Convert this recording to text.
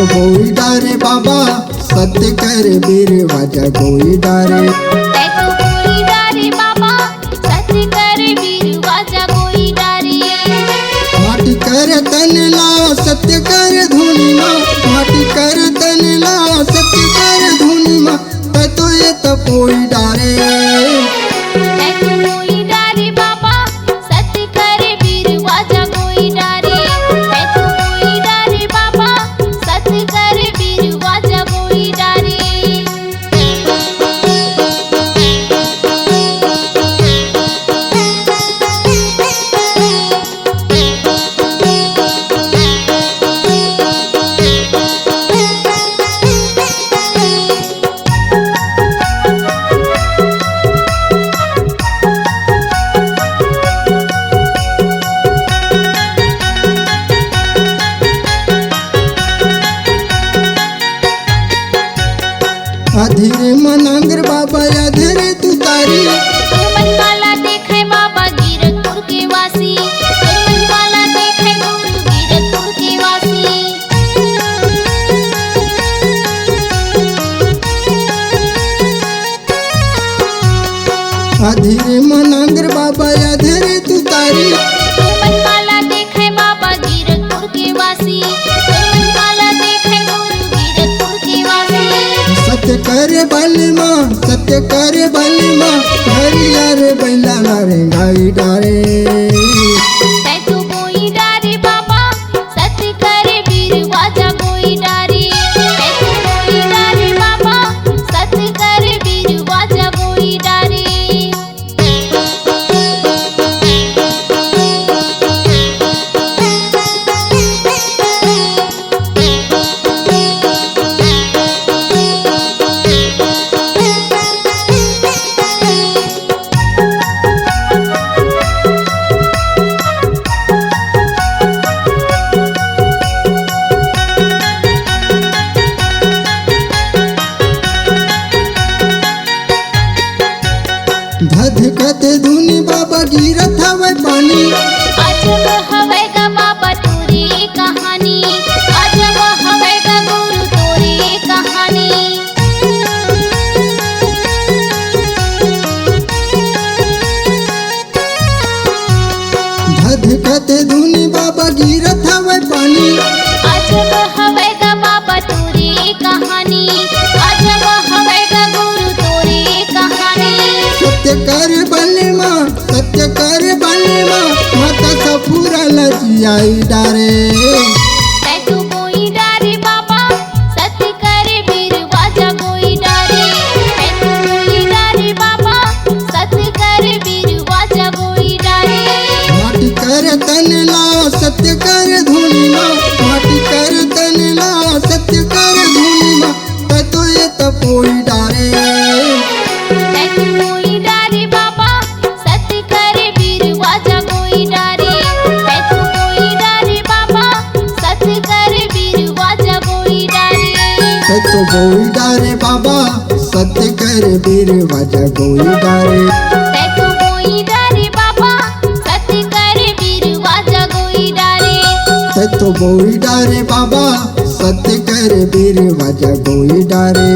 तो कोई डारे बाबा सत्य कर वीर वाजा कोई डारे। तै तो कोई डारे बाबा सत्य कर वीर वाजा कोई डारे। माटी कर तन ला सत्य कर धुनी माँ, माटी कर तन ला सत्य कर धुनी माँ, तै तो ये तो कोई डारे। तै तो कोई डारे बाबा सत्य कर वीर वाजा कोई डारे। तै तो कोई डारे बाबा सत्य कर वीर वाजा कोई डारे। अधीरे मनांगर बाबा अधीरे तू तारी। मन वाला देखे बाबा गिरतपुर के वासी। मन वाला देखे गुरु गिरतपुर के वासी। अधीरे मनांगर बाबा अधीरे तू तारी। मन वाला देखे बाबा गिरतपुर के वासी। मन वाला देखे गुरु गिरतपुर के वासी। सत्य करे बल माँ, सत्य करे बल माँ, हरिया रे बैला रे गाई डारे। तै तो कोई डारे बाबा सत्य करे वीर वाजा कोई डारे। तै तो कोई डारे बाबा सत्य करे वीर वाजा कोई डारे। धधकत धुनी बाबा गिरत हवे पानी। अजब हवे गा बाबा तोरी कहानी। अजब हवे गा गुरु तोरी कहानी। धधकत धुनी बाबा गिरत हवे पानी। अजब हवे गा बाबा तोरी कहानी। अजब हवे गा गुरु तोरी कहानी। सत्य कर बल माँ, सत्य कर बल माँ, माता सफूरा लजियाई डारे। तै तो कोई डारे बाबा सत्य करे वीर वाजा कोई डारे। तै तो कोई डारे बाबा सत्य करे वीर वाजा कोई डारे। माटी कर तन ला सत्य कर धुनी माँ, माटी कर तन ला सत्य कर धुनी माँ, तै तो ये तो कोई डारे। तै तो कोई डारे बाबा सत्य करे वीर वाजा कोई डारे। तै तो कोई डारे बाबा सत्य करे वीर वाजा कोई डारे। तै तो कोई डारे बाबा सत्य कर वीर वाजा कोई डारे। तै तो कोई डारे बाबा सत्य करे वीर वाजा कोई डारे। तै तो कोई डारे बाबा सत्य कर वीर वाजा कोई डारे।